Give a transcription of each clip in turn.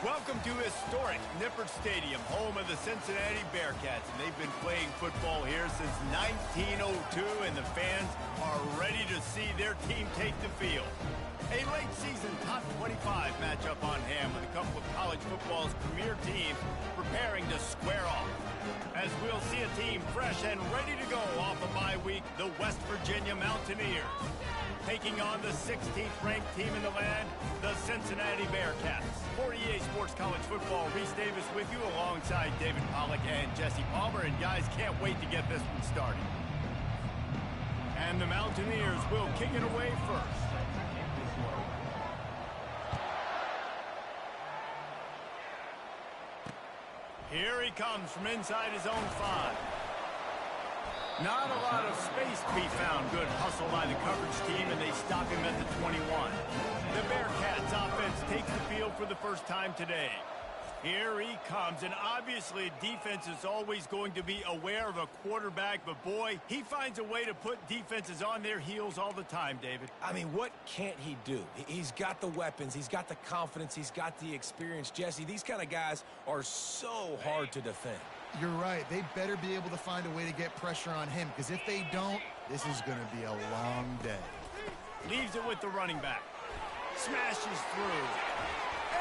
Welcome to historic Nippert Stadium, home of the Cincinnati Bearcats. And they've been playing football here since 1902, and the fans are ready to see their team take the field. A late season top 25 matchup on hand with a couple of college football's premier teams preparing to square off. As we'll see a team fresh and ready to go off a bye week, the West Virginia Mountaineers. Taking on the 16th ranked team in the land, the Cincinnati Bearcats. For EA Sports College Football, Reese Davis with you alongside David Pollack and Jesse Palmer. And guys, can't wait to get this one started. And the Mountaineers will kick it away first. Here he comes from inside his own 5. Not a lot of space to be found. Good hustle by the coverage team, and they stop him at the 21. The Bearcats offense takes the field for the first time today. Here he comes, and obviously defense is always going to be aware of a quarterback, but boy, he finds a way to put defenses on their heels all the time, David. I mean, what can't he do? He's got the weapons, he's got the confidence, he's got the experience. Jesse, these kind of guys are so hard to defend. You're right. They better be able to find a way to get pressure on him, because if they don't, this is going to be a long day. Leaves it with the running back. Smashes through.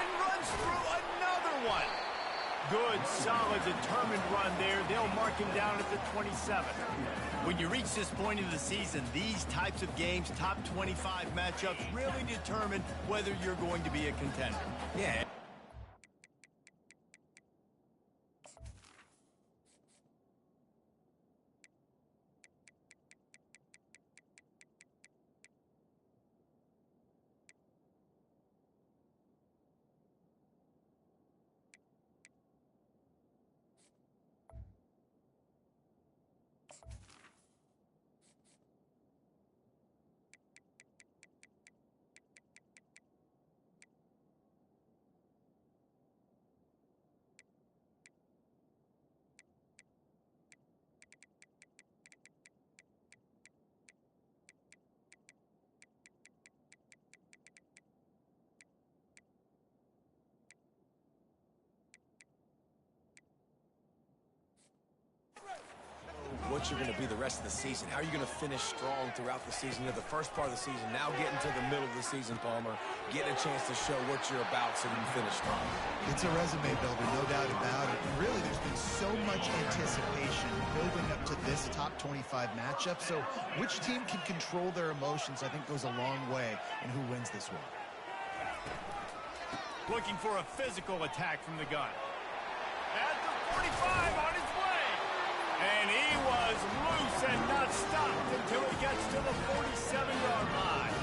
And runs through another one. Good, solid, determined run there. They'll mark him down at the 27. When you reach this point in the season, these types of games, top 25 matchups, really determine whether you're going to be a contender. Yeah. What you're going to be the rest of the season. How are you going to finish strong throughout the season? You know, the first part of the season, now getting to the middle of the season, Palmer, getting a chance to show what you're about so you can finish strong. It's a resume builder, no doubt about it. And really, there's been so much anticipation building up to this top 25 matchup. So which team can control their emotions, I think, goes a long way in who wins this one. Looking for a physical attack from the gun. At the 45 on his way. And he was loose and not stopped until he gets to the 47-yard line.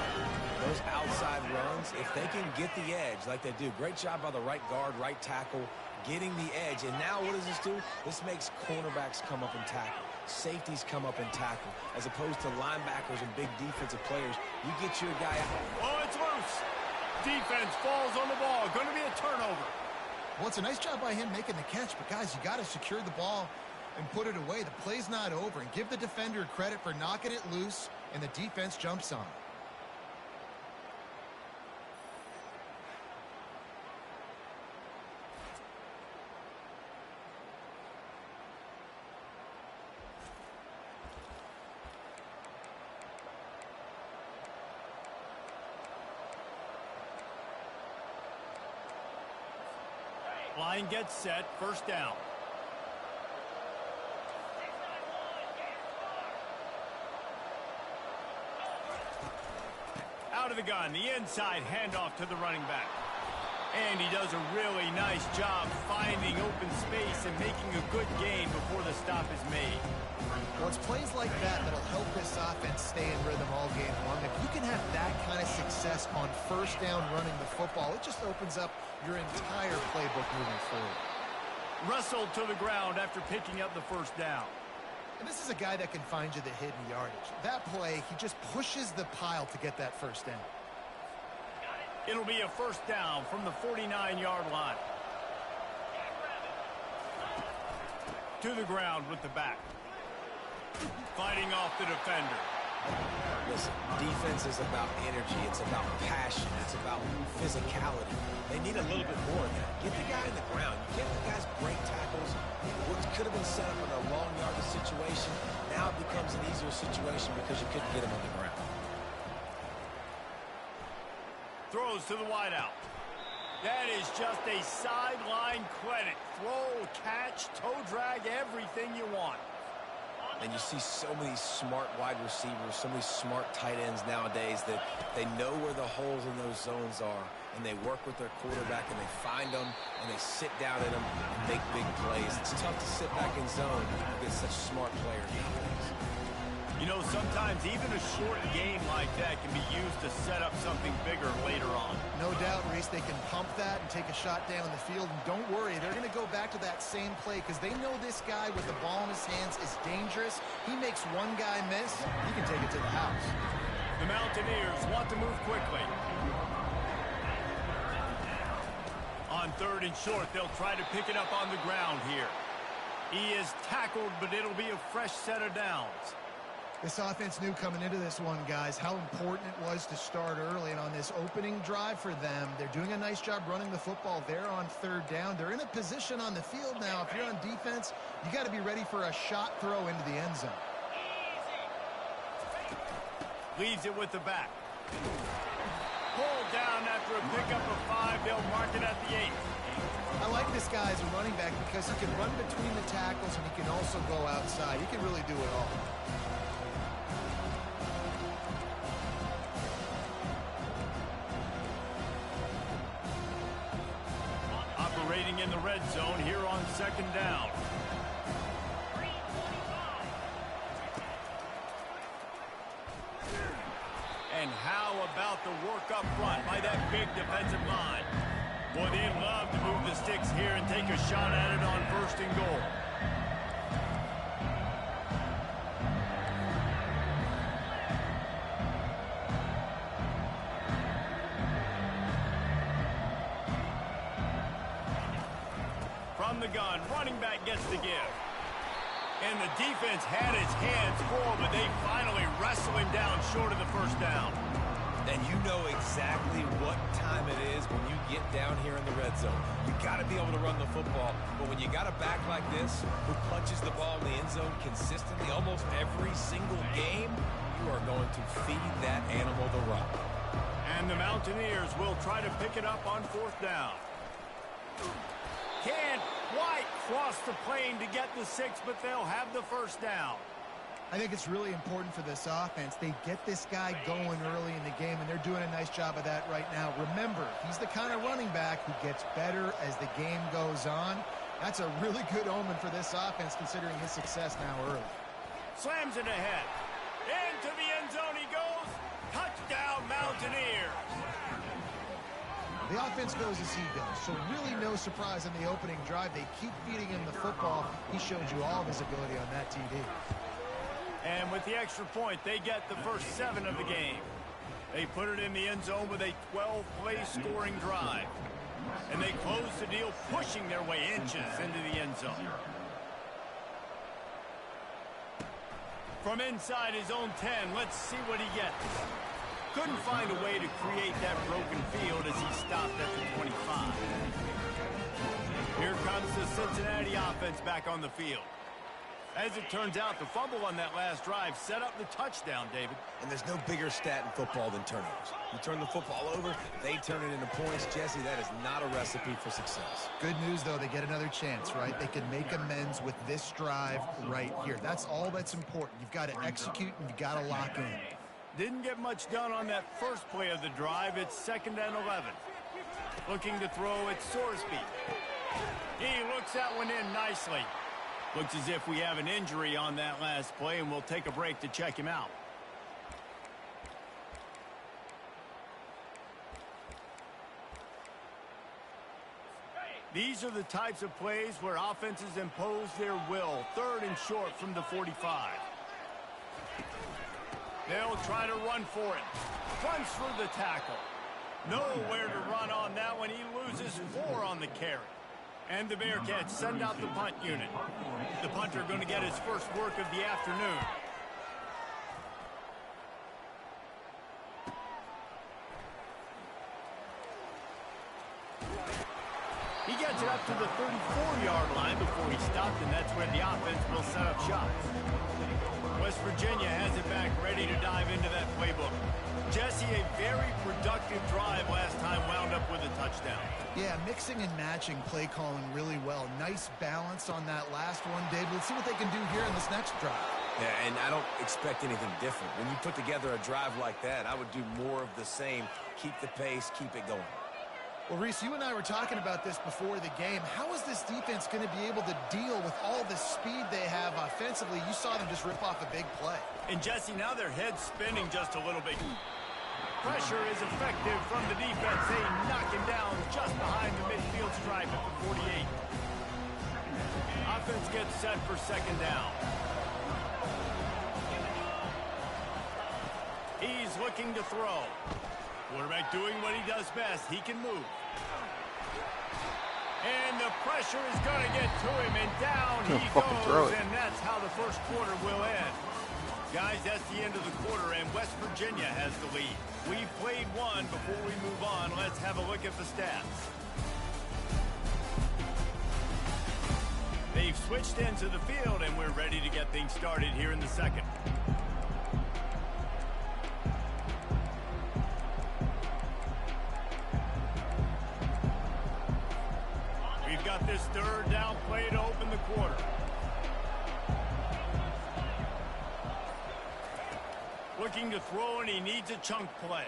Those outside runs, if they can get the edge like they do, great job by the right guard, right tackle, getting the edge. And now what does this do? This makes cornerbacks come up and tackle. Safeties come up and tackle. As opposed to linebackers and big defensive players, you get your guy out. Oh, it's loose. Defense falls on the ball. Going to be a turnover. Well, it's a nice job by him making the catch, but guys, you got to secure the ball and put it away. The play's not over, and give the defender credit for knocking it loose, and the defense jumps on it. Line gets set, first down. Out of the gun, the inside handoff to the running back. And he does a really nice job finding open space and making a good gain before the stop is made. Well, it's plays like that that'll help this offense stay in rhythm all game long. If you can have that kind of success on first down running the football, it just opens up your entire playbook moving forward. Wrestled to the ground after picking up the first down. And this is a guy that can find you the hidden yardage. That play, he just pushes the pile to get that first down. It'll be a first down from the 49-yard line. To the ground with the back. Fighting off the defender. Listen, defense is about energy. It's about passion. It's about physicality. They need a little bit more of that. Get the guy in the ground. You get the guys break tackles. What could have been set up in a long yardage situation, now it becomes an easier situation because you couldn't get him on the ground. Throws to the wideout. That is just a sideline credit. Throw, catch, toe drag, everything you want. And you see so many smart wide receivers, so many smart tight ends nowadays that they know where the holes in those zones are, and they work with their quarterback, and they find them, and they sit down in them and make big plays. It's tough to sit back in zone against such smart players nowadays. You know, sometimes even a short game like that can be used to set up something bigger later on. No doubt, Reese, they can pump that and take a shot down the field. And don't worry, they're going to go back to that same play because they know this guy with the ball in his hands is dangerous. He makes one guy miss, he can take it to the house. The Mountaineers want to move quickly. On 3rd and short, they'll try to pick it up on the ground here. He is tackled, but it'll be a fresh set of downs. This offense knew coming into this one, guys, how important it was to start early. And on this opening drive for them, they're doing a nice job running the football. They're on 3rd down. They're in a position on the field now. If you're on defense, you got to be ready for a shot throw into the end zone. Leaves it with the back. Pulled down after a pickup of 5. They'll mark it at the 8. I like this guy as a running back because he can run between the tackles and he can also go outside. He can really do it all. Operating in the red zone here on 2nd down. And how about the work up front by that big defensive line? Boy, they'd love to move the sticks here and take a shot at it on 1st and goal. From the gun, running back gets the give. And the defense had its hands full, but they finally wrestle him down short of the 1st down. And you know exactly what time it is when you get down here in the red zone. You got to be able to run the football, but when you got a back like this who punches the ball in the end zone consistently almost every single game, you are going to feed that animal the rock. And the Mountaineers will try to pick it up on 4th down. Can't quite cross the plane to get the 6, but they'll have the 1st down. I think it's really important for this offense. They get this guy going early in the game, and they're doing a nice job of that right now. Remember, he's the kind of running back who gets better as the game goes on. That's a really good omen for this offense, considering his success now early. Slams it ahead. Into the end zone he goes. Touchdown, Mountaineers. The offense goes as he goes, so really no surprise in the opening drive. They keep feeding him the football. He showed you all of his ability on that TD. And with the extra point, they get the first 7 of the game. They put it in the end zone with a 12-play scoring drive. And they close the deal, pushing their way inches into the end zone. From inside his own 10, let's see what he gets. Couldn't find a way to create that broken field as he stopped at the 25. Here comes the Cincinnati offense back on the field. As it turns out, the fumble on that last drive set up the touchdown, David. And there's no bigger stat in football than turnovers. You turn the football over, they turn it into points. Jesse, that is not a recipe for success. Good news, though, they get another chance, right? They can make amends with this drive right here. That's all that's important. You've got to execute and you've got to lock in. Didn't get much done on that first play of the drive. It's 2nd and 11. Looking to throw, it's Sorsby. He looks that one in nicely. Looks as if we have an injury on that last play, and we'll take a break to check him out. These are the types of plays where offenses impose their will. 3rd and short from the 45. They'll try to run for it. Runs through the tackle. Nowhere to run on that one. He loses 4 on the carry. And the Bearcats send out the punt unit. The punter going to get his first work of the afternoon. He gets it up to the 34-yard line before he stopped, and that's where the offense will set up shop. West Virginia has it back, ready to dive into that playbook. Jesse, a very productive drive last time, wound up with a touchdown. Yeah, mixing and matching play calling really well. Nice balance on that last one, David. Let's see what they can do here in this next drive. Yeah, and I don't expect anything different. When you put together a drive like that, I would do more of the same. Keep the pace, keep it going. Well, Reese, you and I were talking about this before the game. How is this defense going to be able to deal with all the speed they have offensively? You saw them just rip off a big play. And Jesse, now their head's spinning just a little bit. Pressure is effective from the defense. They knock him down just behind the midfield stripe at the 48. Offense gets set for second down. He's looking to throw. Quarterback doing what he does best. He can move. And the pressure is going to get to him, and down he goes, and that's how the first quarter will end. Guys, that's the end of the quarter, and West Virginia has the lead. We've played one. Before we move on, let's have a look at the stats. They've switched into the field, and we're ready to get things started here in the second. We've got this third down play to open the quarter. Looking to throw, and he needs a chunk play.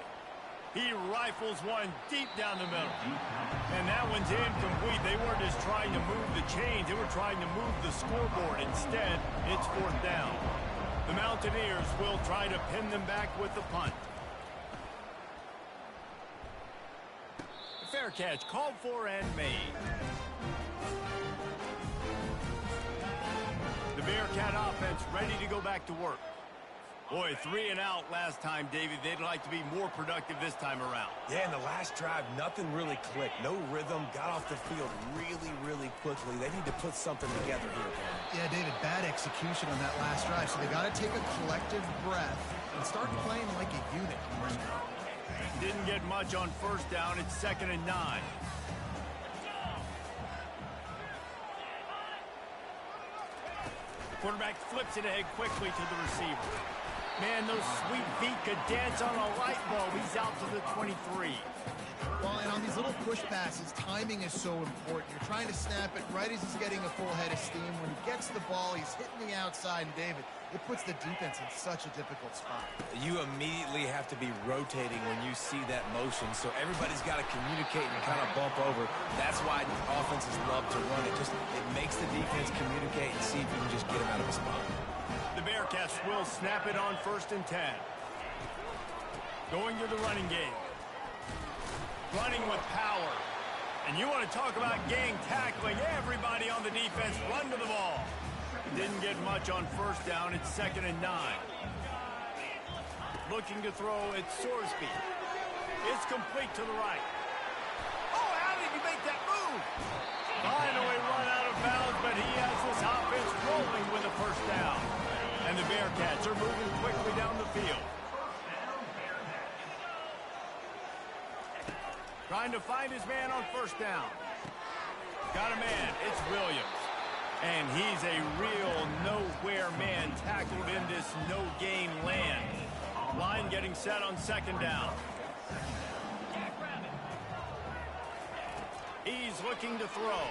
He rifles one deep down the middle. And that one's incomplete. They weren't just trying to move the chains. They were trying to move the scoreboard. Instead, it's fourth down. The Mountaineers will try to pin them back with the punt. Fair catch called for and made. The Bearcat offense ready to go back to work. Boy, 3 and out last time, David. They'd like to be more productive this time around. Yeah, in the last drive, nothing really clicked. No rhythm, got off the field really quickly. They need to put something together here. Yeah, David, bad execution on that last drive, so they got to take a collective breath and start playing like a unit. Didn't get much on first down. It's 2nd and 9. Quarterback flips it ahead quickly to the receiver. Man, those sweet feet could dance on a light bulb. He's out to the 23. Well, and on these little push passes, timing is so important. You're trying to snap it right as he's getting a full head of steam. When he gets the ball, he's hitting the outside, and David, it puts the defense in such a difficult spot. You immediately have to be rotating when you see that motion, so everybody's got to communicate and kind of bump over. That's why offenses love to run it. It makes the defense communicate and see if you can just get him out of a spot. The Bearcats will snap it on 1st and 10. Going to the running game. Running with power. And you want to talk about gang tackling. Everybody on the defense run to the ball. Didn't get much on first down. It's 2nd and 9. Looking to throw, it's Sorsby. It's complete to the right. Oh, how did he make that move? Finally run out of bounds, but he has this offense rolling with a first down. And the Bearcats are moving quickly down the field. Trying to find his man on first down. Got a man. It's Williams. And he's a real nowhere man tackled in this no-gain land. Line getting set on 2nd down. He's looking to throw.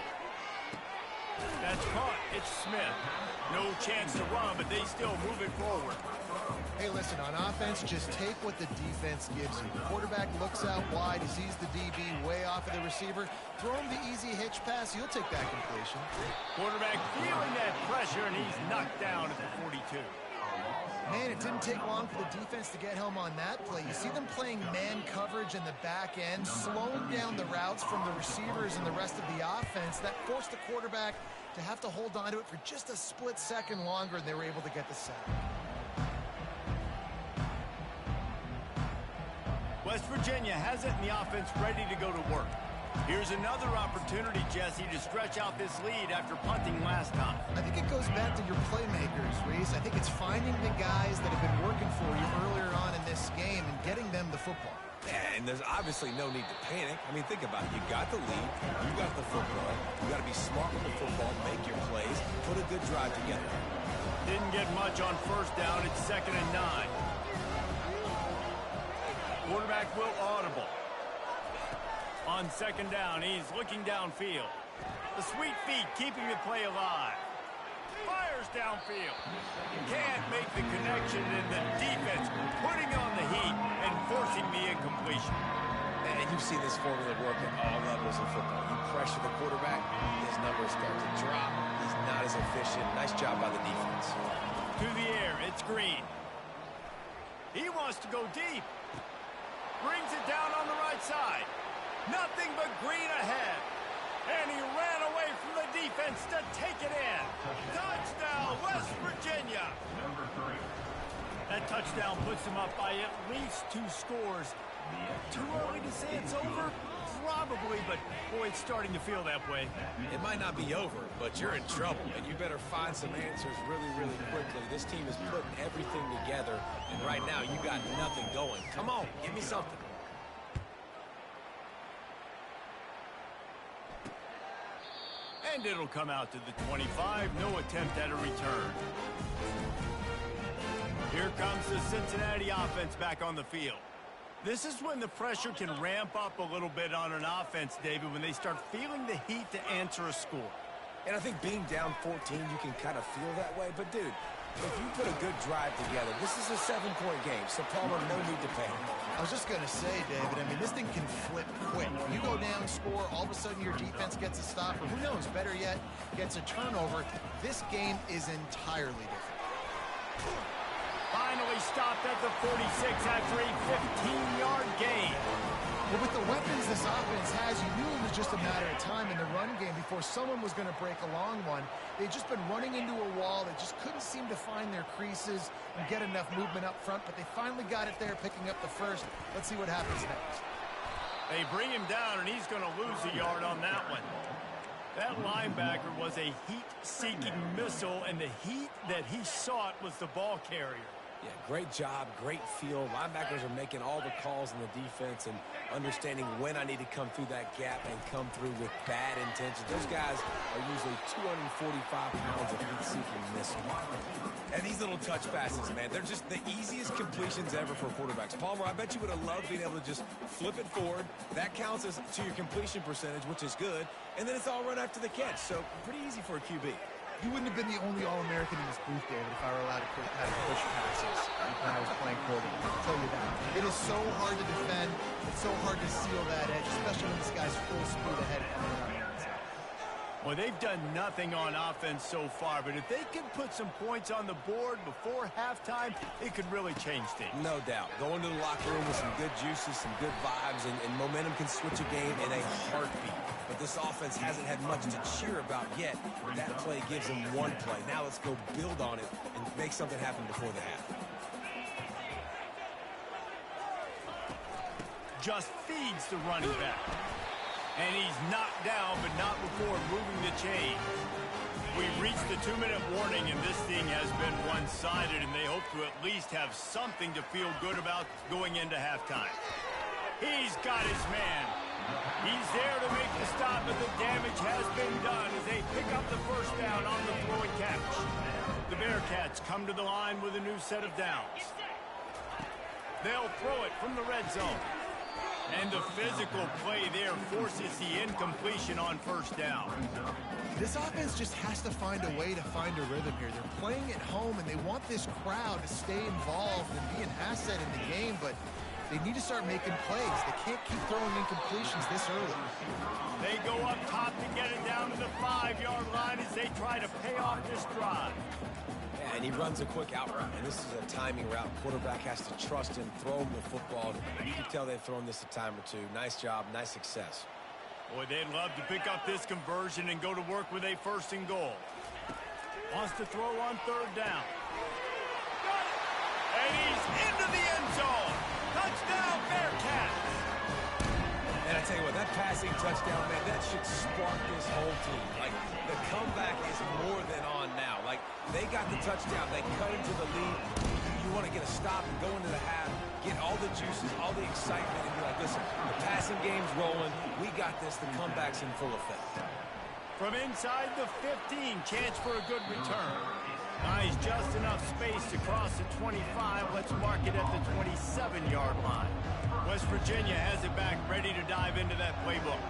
That's caught. It's Smith. No chance to run, but they still move it forward. Hey, listen, on offense, just take what the defense gives you. The quarterback looks out wide. He sees the DB way off of the receiver. Throw him the easy hitch pass. You'll take that completion. Quarterback feeling that pressure, and he's knocked down at the 42. Man, it didn't take long for the defense to get home on that play. You see them playing man coverage in the back end, slowing down the routes from the receivers and the rest of the offense. That forced the quarterback to have to hold on to it for just a split second longer, and they were able to get the sack. West Virginia has it, and the offense ready to go to work. Here's another opportunity, Jesse, to stretch out this lead after punting last time. I think it goes back to your playmakers, Reese. I think it's finding the guys that have been working for you earlier on in this this game and getting them the football. Yeah, and there's obviously no need to panic. I mean, think about it. You got the lead. You got the football. You got to be smart with the football, make your plays, put a good drive together. Didn't get much on first down. It's 2nd and 9. Quarterback will audible. On 2nd down, he's looking downfield. The sweet feet keeping the play alive. Fires downfield. Can't make the connection, and the defense putting on the heat and forcing the incompletion. And you've seen this formula work at all levels of football. You pressure the quarterback, his numbers start to drop. He's not as efficient. Nice job by the defense. To the air, it's Green. He wants to go deep. Brings it down on the right side. Nothing but Green ahead. And he ran away from the defense to take it in. Touchdown, West Virginia. That touchdown puts him up by at least 2 scores. Too early to say it's over? Probably, but boy, it's starting to feel that way. It might not be over, but you're in trouble, and you better find some answers really, really quickly. This team is putting everything together, and right now you got nothing going. Come on, give me something. And it'll come out to the 25. No attempt at a return. Here comes the Cincinnati offense back on the field. This is when the pressure can ramp up a little bit on an offense, David, when they start feeling the heat to answer a score. And I think being down 14, you can kind of feel that way. But, dude, if you put a good drive together, this is a 7-point game, so Palmer, no need to panic. I was just going to say, David, I mean, this thing can flip quick. You go down, score, all of a sudden your defense gets a stop, or who knows, better yet, gets a turnover. This game is entirely different. Finally stopped at the 46 after a 15-yard gain. Well, with the weapons this offense has, you knew it was just a matter of time in the run game before someone was going to break a long one. They'd just been running into a wall. They just couldn't seem to find their creases and get enough movement up front, but they finally got it there, picking up the first. Let's see what happens next. They bring him down, and he's going to lose a yard on that one. That linebacker was a heat-seeking missile, and the heat that he sought was the ball carrier. Yeah, great job, great feel. Linebackers are making all the calls in the defense and understanding when I need to come through that gap and come through with bad intentions. Those guys are usually 245 pounds of heat-seeking missile. And these little touch passes, man, they're just the easiest completions ever for quarterbacks. Palmer, I bet you would have loved being able to just flip it forward. That counts as to your completion percentage, which is good. And then it's all run after the catch, so pretty easy for a QB. You wouldn't have been the only All-American in this booth, David, if I were allowed to push passes when I was playing quarterback. I'll tell you that. It is so hard to defend. It's so hard to seal that edge, especially when this guy's full speed ahead coming around the outside. Well, they've done nothing on offense so far, but if they can put some points on the board before halftime, it could really change things. No doubt. Going to the locker room with some good juices, some good vibes, and momentum can switch a game in a heartbeat. But this offense hasn't had much to cheer about yet. That play gives them one play. Now let's go build on it and make something happen before the half. Just feeds the running back. And he's knocked down, but not before moving the chain. We've reached the 2-minute warning, and this thing has been one-sided, and they hope to at least have something to feel good about going into halftime. He's got his man. He's there to make the stop, but the damage has been done as they pick up the first down on the throw and catch. The Bearcats come to the line with a new set of downs. They'll throw it from the red zone. And the physical play there forces the incompletion on first down. This offense just has to find a way to find a rhythm here. They're playing at home, and they want this crowd to stay involved and be an asset in the game, but they need to start making plays. They can't keep throwing incompletions this early. They go up top to get it down to the 5-yard line as they try to pay off this drive. And he runs a quick out route, and this is a timing route. Quarterback has to trust him, throw him the football. You can tell they've thrown this a time or two. Nice job, nice success. Boy, they'd love to pick up this conversion and go to work with a 1st and goal. Wants to throw on 3rd down. And he's into the end zone. Touchdown, Bearcats. And I tell you what, that passing touchdown, man, that should spark this whole team. Like, the comeback is more than on now. Like, they got the touchdown. They cut into the lead. You want to get a stop and go into the half, get all the juices, all the excitement, and be like, listen, the passing game's rolling. We got this. The comeback's in full effect. From inside the 15, chance for a good return. Nice, just enough space to cross the 25. Let's mark it at the 27-yard line. West Virginia has it back, ready to dive into that playbook.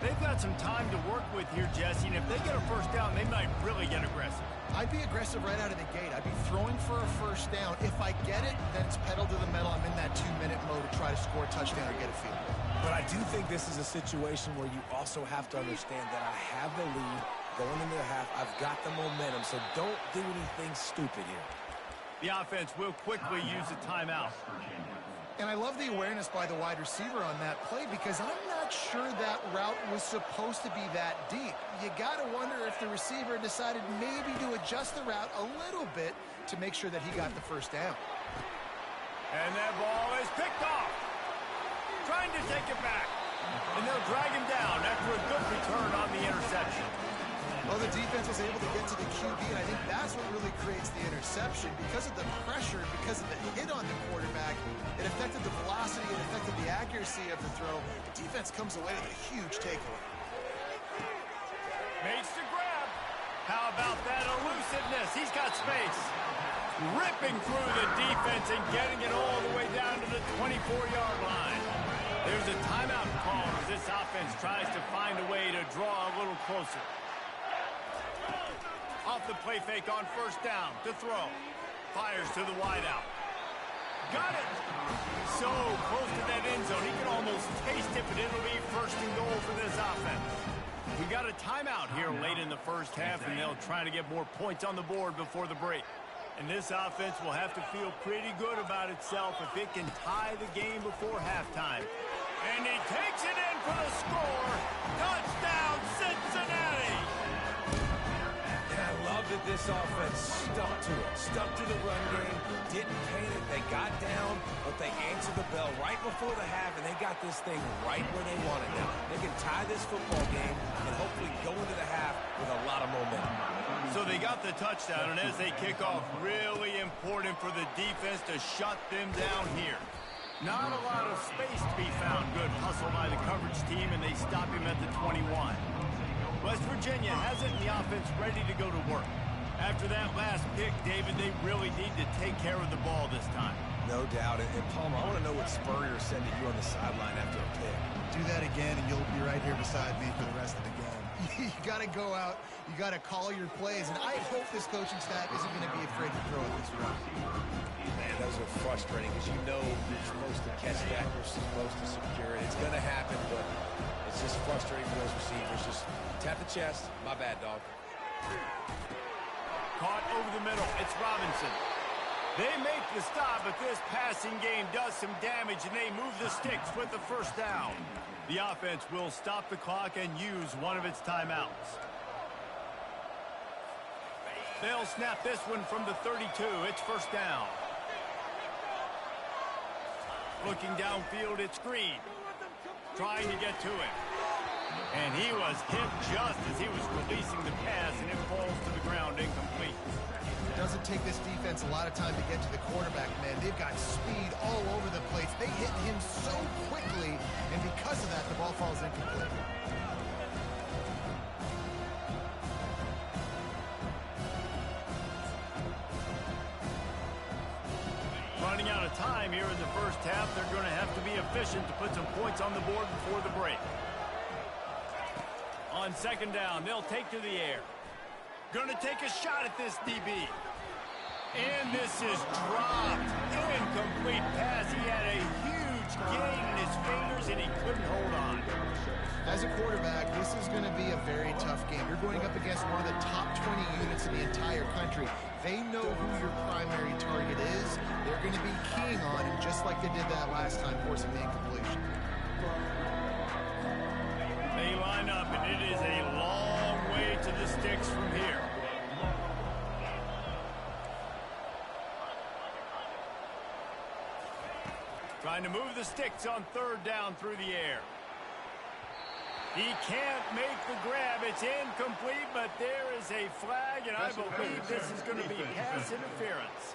They've got some time to work with here, Jesse, and if they get a first down, they might really get aggressive. I'd be aggressive right out of the gate. I'd be throwing for a first down. If I get it, then it's pedal to the metal. I'm in that 2-minute mode to try to score a touchdown or get a field goal. But I do think this is a situation where you also have to understand that I have the lead going into the half. I've got the momentum, so don't do anything stupid here. The offense will quickly use a timeout. And I love the awareness by the wide receiver on that play because I'm not sure that route was supposed to be that deep. You got to wonder if the receiver decided maybe to adjust the route a little bit to make sure that he got the first down. And that ball is picked off. Trying to take it back. And they'll drag him down after a good return on the interception. Well, the defense was able to get to the QB, and I think that's what really creates the interception. Because of the pressure, because of the hit on the quarterback, it affected the velocity, it affected the accuracy of the throw. The defense comes away with a huge takeaway. Makes the grab. How about that elusiveness? He's got space. Ripping through the defense and getting it all the way down to the 24-yard line. There's a timeout call as this offense tries to find a way to draw a little closer. Off the play fake on first down to throw. Fires to the wideout. Got it. So close to that end zone. He can almost taste it, but it'll be first and goal for this offense. We got a timeout here late in the first half, and they'll try to get more points on the board before the break. And this offense will have to feel pretty good about itself if it can tie the game before halftime. And he takes it in for the score. Touchdown, Cincinnati! And I love that this offense stuck to it. Stuck to the run game. Didn't paint it. They got down, but they answered the bell right before the half, and they got this thing right where they want it now. They can tie this football game and hopefully go into the half with a lot of momentum. So they got the touchdown, and as they kick off, really important for the defense to shut them down here. Not a lot of space to be found. Good hustle by the coverage team, and they stop him at the 21. West Virginia has it, and the offense ready to go to work. After that last pick, David, they really need to take care of the ball this time. No doubt. And Palmer, I want to know what Spurrier said to you on the sideline after a pick. Do that again, and you'll be right here beside me for the rest of the game. You got to go out. You got to call your plays, and I hope this coaching staff isn't going to be afraid to throw at this route. Man, those are frustrating because you know you're supposed to catch that, you're supposed to secure it. It's going to happen, but it's just frustrating for those receivers. Just tap the chest. My bad, dog. Caught over the middle. It's Robinson. They make the stop, but this passing game does some damage, and they move the sticks with the first down. The offense will stop the clock and use one of its timeouts. They'll snap this one from the 32. It's first down. Looking downfield, it's Green. Trying to get to him. And he was hit just as he was releasing the pass, and it falls to the ground incomplete. It doesn't take this defense a lot of time to get to the quarterback, man. They've got speed all over the place. They hit him so quickly, and because of that, the ball falls incomplete. Running out of time here in the first half. They're going to have to be efficient to put some points on the board before the break. On second down, they'll take to the air. Going to take a shot at this DB. And this is dropped. Incomplete pass. He had a huge gain in his fingers, and he couldn't hold on. As a quarterback, this is going to be a very tough game. You're going up against one of the top 20 units in the entire country. They know who your primary target is. They're going to be keying on him, just like they did that last time, forcing the incompletion. They line up, and it is a long way to the sticks from here. Trying to move the sticks on third down through the air. He can't make the grab. It's incomplete, but there is a flag, and I believe this is going to be pass interference.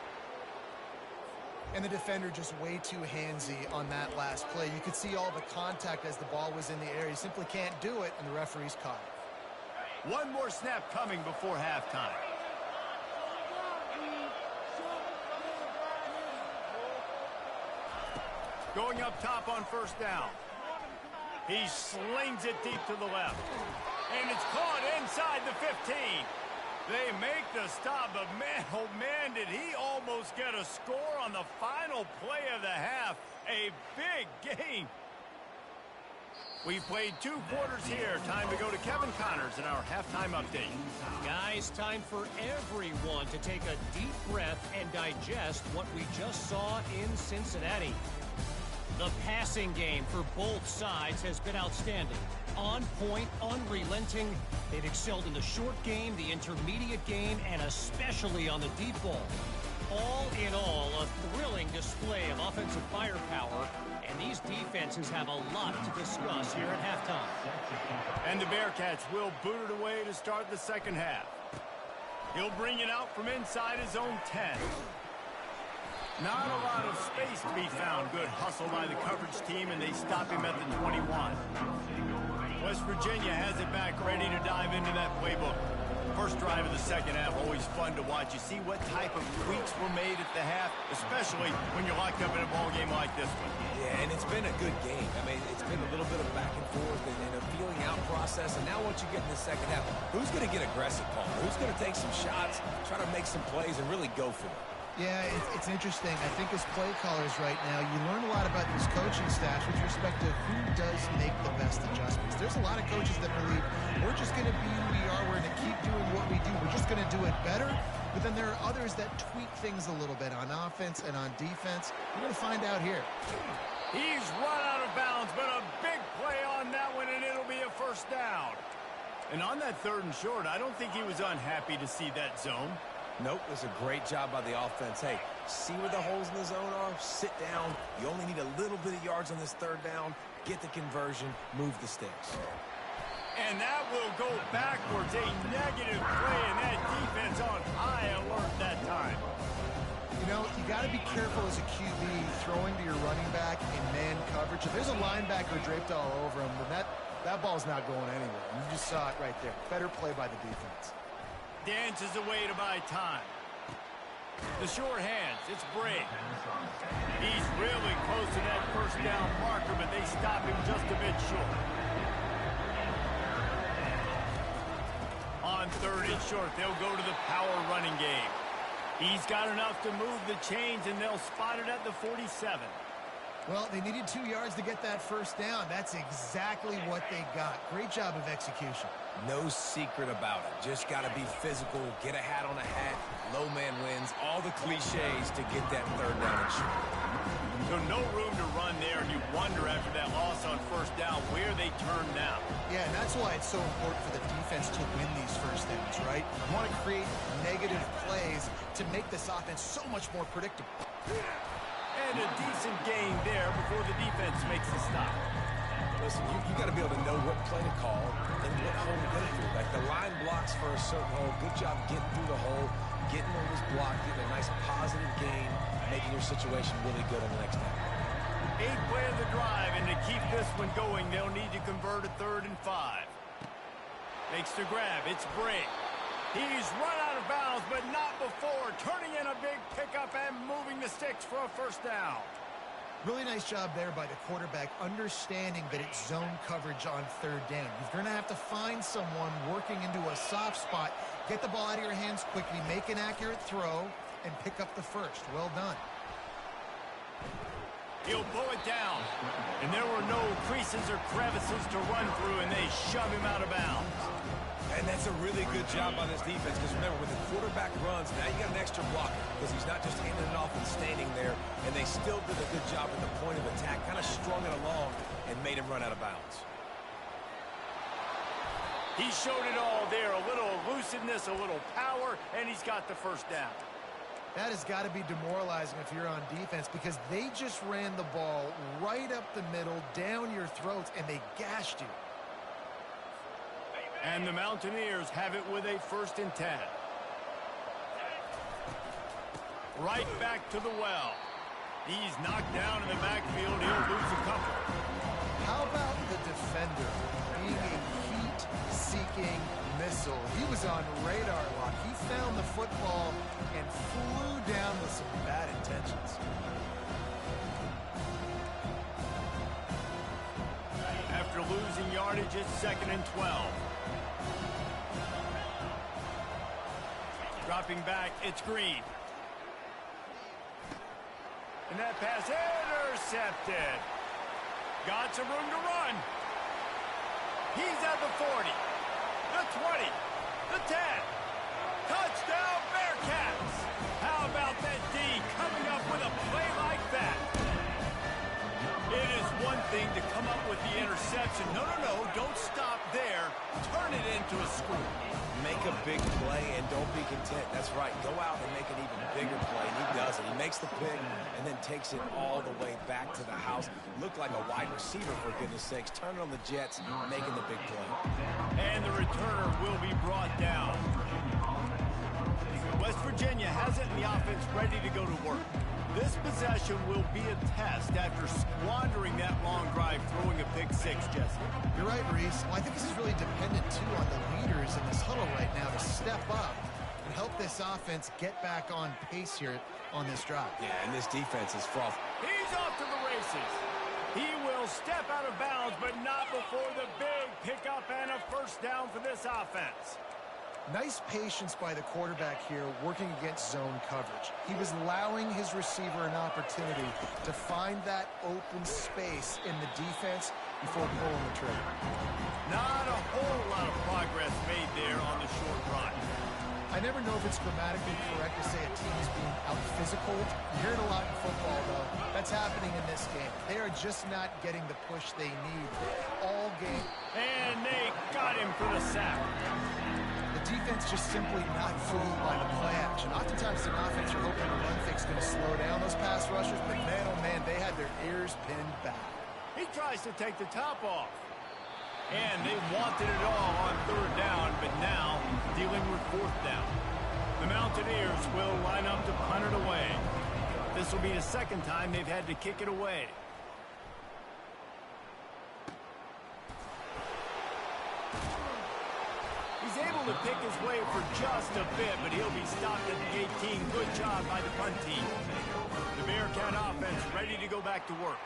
And the defender just way too handsy on that last play. You could see all the contact as the ball was in the air. He simply can't do it, and the referee's caught it. One more snap coming before halftime. Going up top on first down. He slings it deep to the left. And it's caught inside the 15. They make the stop, but man, oh man, did he almost get a score on the final play of the half. A big game. We've played 2 quarters here. Time to go to Kevin Connors in our halftime update. Guys, time for everyone to take a deep breath and digest what we just saw in Cincinnati. The passing game for both sides has been outstanding. On point, unrelenting. They've excelled in the short game, the intermediate game, and especially on the deep ball. All in all, a thrilling display of offensive firepower, and these defenses have a lot to discuss here at halftime. And the Bearcats will boot it away to start the second half. He'll bring it out from inside his own 10. Not a lot of space to be found. Good hustle by the coverage team, and they stop him at the 21. West Virginia has it back, ready to dive into that playbook. First drive of the second half, always fun to watch. You see what type of tweaks were made at the half, especially when you're locked up in a ball game like this one. Yeah, and it's been a good game. I mean, it's been a little bit of back and forth and a feeling out process. And now once you get in the second half, who's going to get aggressive, Paul? Who's going to take some shots, try to make some plays, and really go for it? Yeah, it's interesting. I think as play callers right now, you learn a lot about these coaching staffs with respect to who does make the best adjustments. There's a lot of coaches that believe we're just going to be who we are. We're going to keep doing what we do. We're just going to do it better. But then there are others that tweak things a little bit on offense and on defense. We're going to find out here. He's run out of bounds, but a big play on that one, and it'll be a first down. And on that 3rd and short, I don't think he was unhappy to see that zone. Nope, it was a great job by the offense. Hey, see where the holes in the zone are? Sit down. You only need a little bit of yards on this 3rd down. Get the conversion. Move the sticks. And that will go backwards. A negative play, and that defense on high alert that time. You know, you got to be careful as a QB throwing to your running back in man coverage. If there's a linebacker draped all over him, then that ball's not going anywhere. You just saw it right there. Better play by the defense. Dances away to buy time. The short hands, it's Bray. He's really close to that first down marker, but they stop him just a bit short. On 3rd and short, they'll go to the power running game. He's got enough to move the chains, and they'll spot it at the 47. Well, they needed 2 yards to get that first down. That's exactly what they got. Great job of execution. No secret about it. Just got to be physical, get a hat on a hat, low man wins, all the cliches to get that 3rd down and short. So no room to run there, and you wonder after that loss on first down where they turn now. Yeah, and that's why it's so important for the defense to win these first downs, right? You want to create negative plays to make this offense so much more predictable. And a decent gain there before the defense makes the stop. Listen, you got to be able to know what play to call and what hole to get it through. Like the line blocks for a certain hole. Good job getting through the hole, getting what was blocked, getting a nice positive gain, making your situation really good on the next down. 8th play of the drive, and to keep this one going, they'll need to convert a 3rd and 5. Makes the grab. It's Bray. He's run out of bounds, but not before. Turning in a big pickup and moving the sticks for a first down. Really nice job there by the quarterback, understanding that it's zone coverage on 3rd down. You're going to have to find someone working into a soft spot, get the ball out of your hands quickly, make an accurate throw, and pick up the first. Well done. He'll pull it down, and there were no creases or crevices to run through, and they shove him out of bounds. And that's a really good job by this defense, because remember, when the quarterback runs, now you got an extra blocker, because he's not just handing it off and standing there, and they still did a good job at the point of attack, kind of strung it along and made him run out of bounds. He showed it all there, a little elusiveness, a little power, and he's got the first down. That has got to be demoralizing if you're on defense, because they just ran the ball right up the middle, down your throats, and they gashed you. And the Mountaineers have it with a 1st and 10. Right back to the well. He's knocked down in the backfield. He'll lose a couple. How about the defender being a heat-seeking missile? He was on radar lock. He found the football and flew down with some bad intentions. After losing yardage, it's 2nd and 12. Dropping back, it's Green. And that pass intercepted. Got some room to run. He's at the 40, the 20, the 10. Touchdown, Bearcats! How about that D coming up with a play like that? It is one thing to come up with the interception. No, don't stop there. Turn it into a score. Make a big play and don't be content. That's right. Go out and make an even bigger play, and he does it. He makes the pick and then takes it all the way back to the house. Looked like a wide receiver, for goodness sakes. Turn it on the Jets, making the big play. And the returner will be brought down. West Virginia has it in the offense ready to go to work. This possession will be a test after squandering that long drive, throwing a pick six, Jesse. You're right, Reese. Well, I think this is really dependent, too, on the leaders in this huddle right now to step up and help this offense get back on pace here on this drive. Yeah, and this defense is frothy. He's off to the races. He will step out of bounds, but not before the big pickup and a first down for this offense. Nice patience by the quarterback here working against zone coverage. He was allowing his receiver an opportunity to find that open space in the defense before pulling the trigger. Not a whole lot of progress made there on the short run. I never know if it's grammatically correct to say a team is being out-physical. You hear it a lot in football, though. That's happening in this game. They are just not getting the push they need all game. And they got him for the sack. The defense just simply not fooled by the play action. Oftentimes, an offense, you're hoping the run fake's going to slow down those pass rushers, but man, oh man, they had their ears pinned back. He tries to take the top off. And they wanted it all on 3rd down, but now dealing with 4th down. The Mountaineers will line up to punt it away. This will be the 2nd time they've had to kick it away. He's able to pick his way for just a bit, but he'll be stopped at the 18. Good job by the punt team. The Bearcat offense ready to go back to work.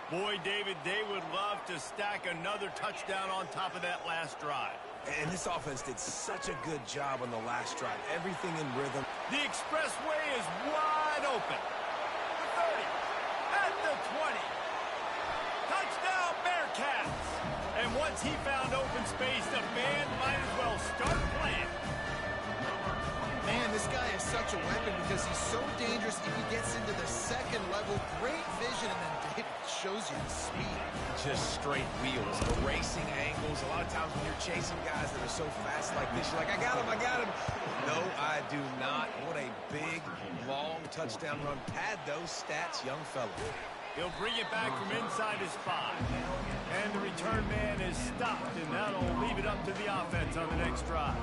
Boy, David, they would love to stack another touchdown on top of that last drive. And this offense did such a good job on the last drive. Everything in rhythm. The expressway is wide open. The 30, at the 20. Touchdown, Bearcats! And once he found open space, the band might as well start playing. Man, this guy is such a weapon because he's so dangerous if he gets into the 2nd level. Great vision, and then David shows you the speed. Just straight wheels, erasing angles. A lot of times when you're chasing guys that are so fast like this, you're like, I got him. No, I do not. What a big, long touchdown run. Pad those stats, young fella. He'll bring it back from inside his 5. And the return man is stopped, and that'll leave it up to the offense on the next drive.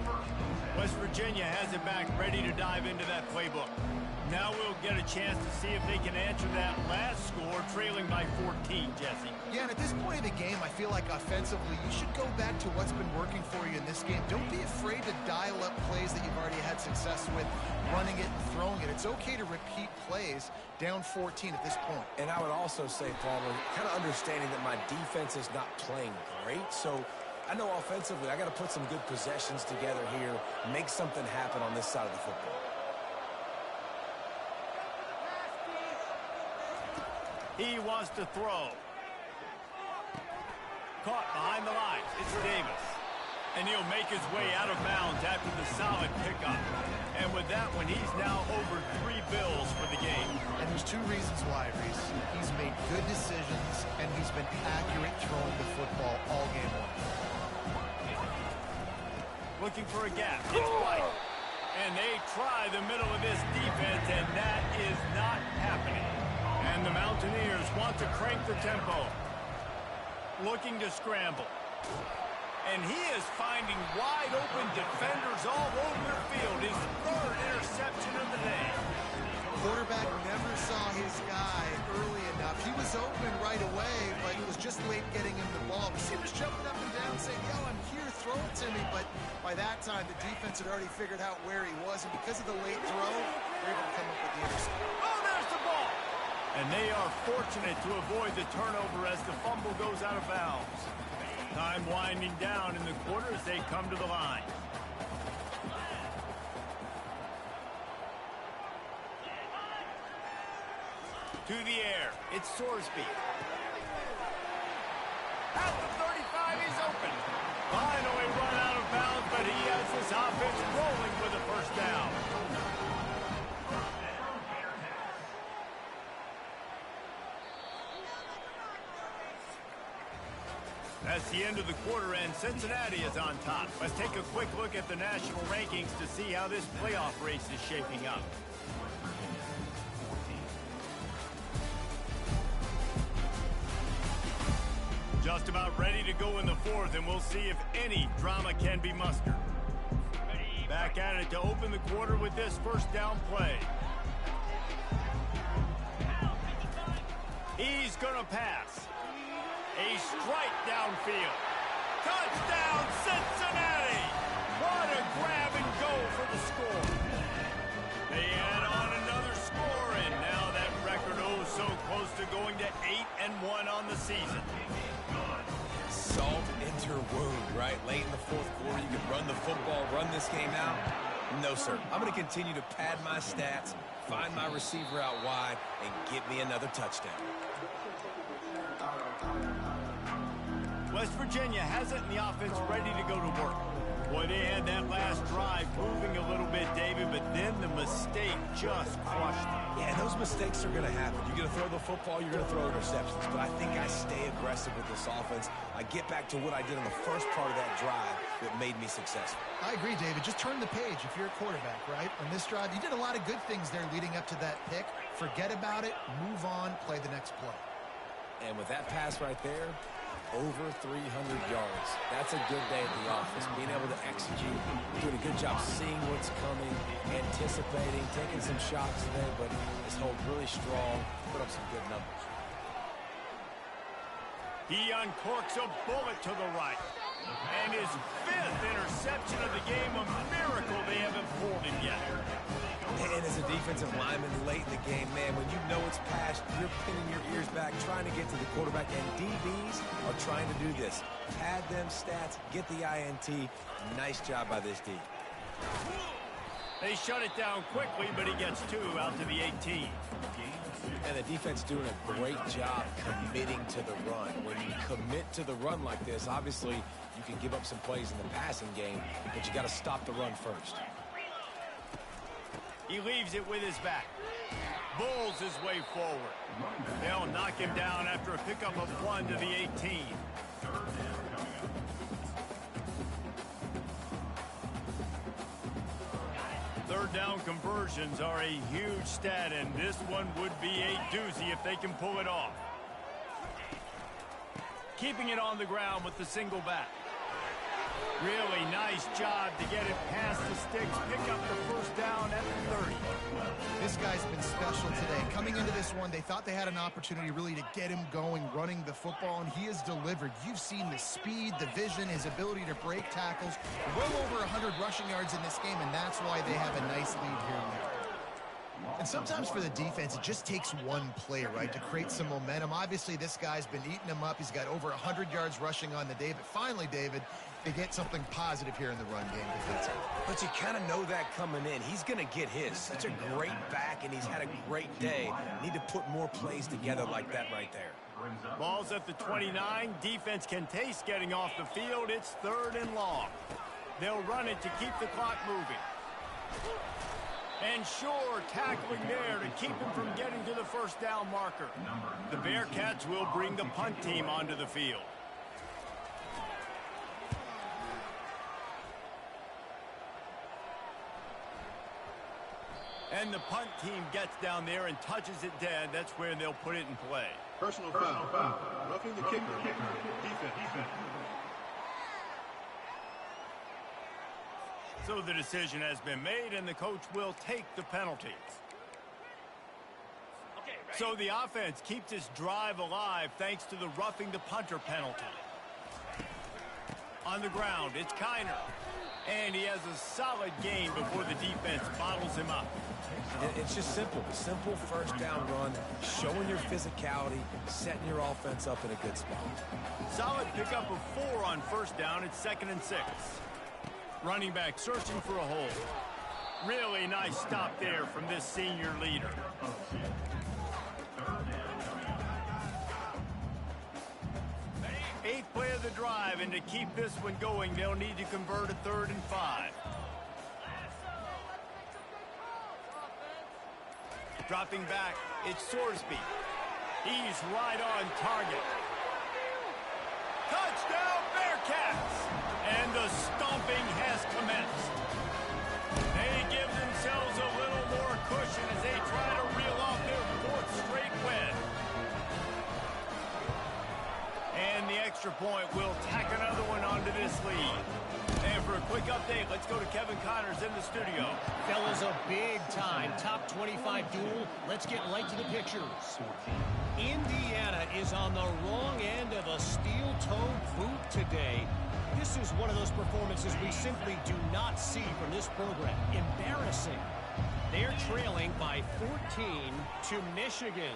West Virginia has it back ready to dive into that playbook. Now we'll get a chance to see if they can answer that last score, trailing by 14, Jesse. Yeah, and at this point in the game, I feel like offensively, you should go back to what's been working for you in this game. Don't be afraid to dial up plays that you've already had success with, running it and throwing it. It's okay to repeat plays down 14 at this point. And I would also say, Palmer, kind of understanding that my defense is not playing great, so I know offensively I got to put some good possessions together here, make something happen on this side of the football. He wants to throw. Caught behind the lines. It's Davis. And he'll make his way out of bounds after the solid pickup. And with that one, he's now over 3 bills for the game. And there's 2 reasons why, Reese. He's made good decisions, and he's been accurate throwing the football all game long. Looking for a gap. It's White. And they try the middle of this defense, and that is not happening. And the Mountaineers want to crank the tempo. Looking to scramble. And he is finding wide open defenders all over the field. His 3rd interception of the day. quarterback never saw his guy early enough. He was open right away, but he was just late getting him the ball. He was jumping up and down saying, yo, I'm here, throw it to me. But by that time, the defense had already figured out where he was, and because of the late throw, they're able to come up with the interception. Oh, there's the ball! And they are fortunate to avoid the turnover as the fumble goes out of bounds. Time winding down in the quarter as they come to the line. To the air, it's Sorsby. At the 35, he's open. Finally run out of bounds, but he has this offense rolling with a first down. That's the end of the quarter, and Cincinnati is on top. Let's take a quick look at the national rankings to see how this playoff race is shaping up. Just about ready to go in the fourth, and we'll see if any drama can be mustered. Back at it to open the quarter with this first down play. He's going to pass. A strike downfield. Touchdown, Cincinnati! What a grab and go for the score. They add on another score, and now that record so close to going to 8-1 on the season. Salt into wound, right? Late in the fourth quarter, you can run the football, run this game out. No, sir. I'm going to continue to pad my stats, find my receiver out wide, and get me another touchdown. West Virginia has it, and the offense ready to go to work. Boy, they had that last drive moving a little bit, David, but then the mistake just crushed them. Yeah, those mistakes are going to happen. You're going to throw the football, you're going to throw interceptions, but I think I stay aggressive with this offense. I get back to what I did on the first part of that drive that made me successful. I agree, David. Just turn the page if you're a quarterback, right? On this drive, you did a lot of good things there leading up to that pick. Forget about it, move on, play the next play. And with that pass right there, over 300 yards. That's a good day at the office. Being able to execute, doing a good job seeing what's coming, anticipating, taking some shots today, but his hold really strong, put up some good numbers. He uncorks a bullet to the right. And his fifth interception of the game, a miracle they haven't pulled him yet. And as a defensive lineman late in the game, man, when you know it's past, you're pinning your ears back, trying to get to the quarterback, and DBs are trying to do this. Pad them stats, get the INT. Nice job by this D. They shut it down quickly, but he gets two out to the 18. And the defense doing a great job committing to the run. When you commit to the run like this, obviously you can give up some plays in the passing game, but you got to stop the run first. He leaves it with his back. Bulls his way forward. They'll knock him down after a pickup of 1 to the 18. Third down conversions are a huge stat, and this one would be a doozy if they can pull it off. Keeping it on the ground with the single back. Really nice job to get it past the sticks, pick up the first down at the 30. This guy's been special today. Coming into this one, they thought they had an opportunity really to get him going, running the football, and he has delivered. You've seen the speed, the vision, his ability to break tackles. Well over 100 rushing yards in this game, and that's why they have a nice lead here now. And sometimes for the defense, it just takes one play, right, to create some momentum. Obviously, this guy's been eating them up. He's got over 100 yards rushing on the day. But finally, David, they get something positive here in the run game defensively. But you kind of know that coming in. He's going to get his. Such a great back, and he's had a great day. Need to put more plays together like that right there. Ball's at the 29. Defense can taste getting off the field. It's 3rd and long. They'll run it to keep the clock moving. And sure, tackling there to keep him from getting to the first down marker. The Bearcats will bring the punt team onto the field. And the punt team gets down there and touches it dead. That's where they'll put it in play. Personal foul. Roughing the kicker. Defense. So the decision has been made, and the coach will take the penalty. So the offense keeps this drive alive thanks to the roughing the punter penalty. On the ground, it's Kiner. And he has a solid gain before the defense bottles him up. It's just simple. Simple first down run, showing your physicality, setting your offense up in a good spot. Solid pickup of 4 on first down. It's 2nd and 6. Running back searching for a hole. Really nice stop there from this senior leader. Eighth play of the drive, and to keep this one going, they'll need to convert a 3rd and 5. Dropping back, it's Sorsby. He's right on target. Touchdown, Bearcats! And the stomping has commenced. They give themselves a little more cushion as they try to reel off their 4th straight win. And the extra point will tack another one onto this lead. And for a quick update, let's go to Kevin Connors in the studio. Fellas, a big-time top 25 duel. Let's get right to the pictures. Indiana is on the wrong end of a steel-toed boot today. This is one of those performances we simply do not see from this program. Embarrassing. They're trailing by 14 to Michigan.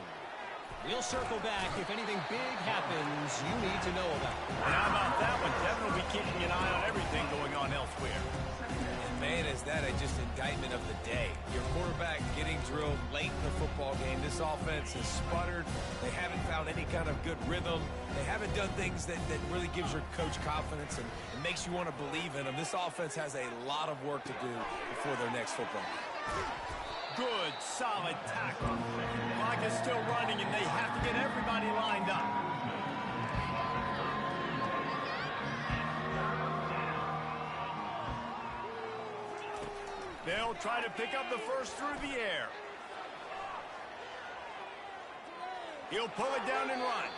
We'll circle back if anything big happens you need to know about. And how about that one? Definitely keeping an eye on everything going on elsewhere. And man, is that just indictment of the day. Your quarterback getting drilled late in the football game. This offense has sputtered. They haven't found any kind of good rhythm. They haven't done things that really gives your coach confidence and makes you want to believe in them. This offense has a lot of work to do before their next football game. Good, solid tackle. Clock is still running, and they have to get everybody lined up. They'll try to pick up the first through the air. He'll pull it down and run.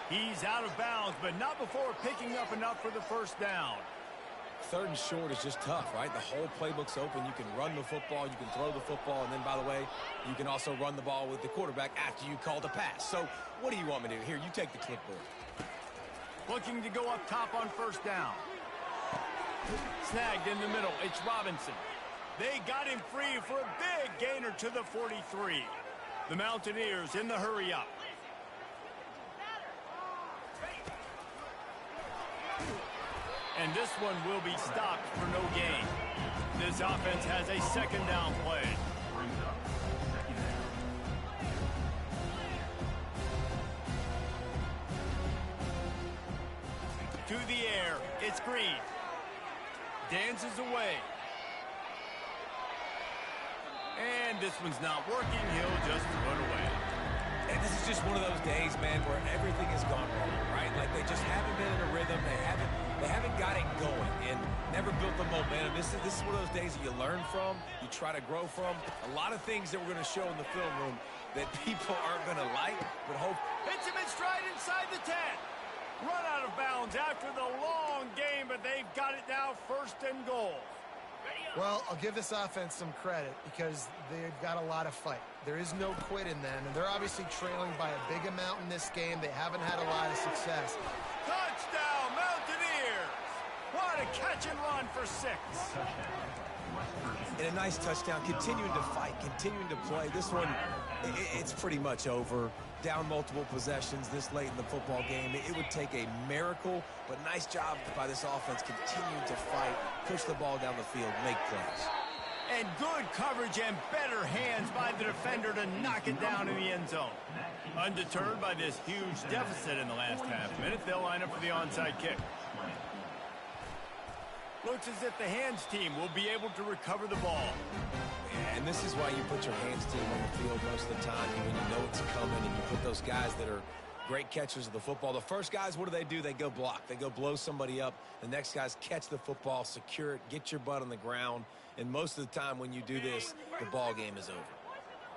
He's out of bounds, but not before picking up enough for the first down. 3rd and short is just tough, right? The whole playbook's open. You can run the football, you can throw the football, and then, by the way, you can also run the ball with the quarterback after you call the pass. So what do you want me to do? Here, you take the clipboard. Looking to go up top on first down. Snagged in the middle. It's Robinson. They got him free for a big gainer to the 43. The Mountaineers in the hurry up. And this one will be stopped for no gain. This offense has a 2nd down play. To the air, it's Green. Dances away. And this one's not working. He'll just throw it away. And this is just one of those days, man, where everything has gone wrong, right? Like they just haven't been in a rhythm. They haven't got it going and never built the momentum. This is one of those days that you learn from, you try to grow from. A lot of things that we're going to show in the film room that people aren't going to like, but hope. Hits him in stride inside the 10. Run out of bounds after the long game, but they've got it now 1st and goal. Well, I'll give this offense some credit because they've got a lot of fight. There is no quit in them, and they're obviously trailing by a big amount in this game. They haven't had a lot of success. Touchdown, Mountaineers! What a catch and run for 6. And a nice touchdown, continuing to fight, continuing to play. This one, it's pretty much over. Down multiple possessions this late in the football game. It would take a miracle, but nice job by this offense continuing to fight, push the ball down the field, make plays. And good coverage and better hands by the defender to knock it down in the end zone. Undeterred by this huge deficit in the last half minute, they'll line up for the onside kick. Looks as if the hands team will be able to recover the ball. And this is why you put your hands team on the field most of the time when you know it's coming, and you put those guys that are great catchers of the football. The first guys, what do? They go block. They go blow somebody up. The next guys catch the football, secure it, get your butt on the ground. And most of the time when you do this, the ball game is over.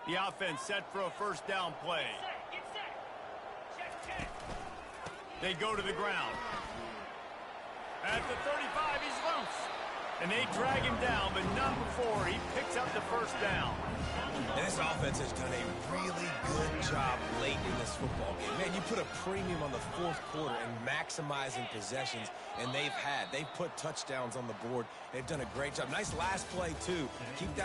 The offense set for a 1st down play. They go to the ground. At the 35, he's loose. And they drag him down, but not before he picks up the 1st down. And This offense has done a really good job late in this football game. Man, you put a premium on the fourth quarter and maximizing possessions, and they've put touchdowns on the board. They've done a great job. Nice last play, too. Keep that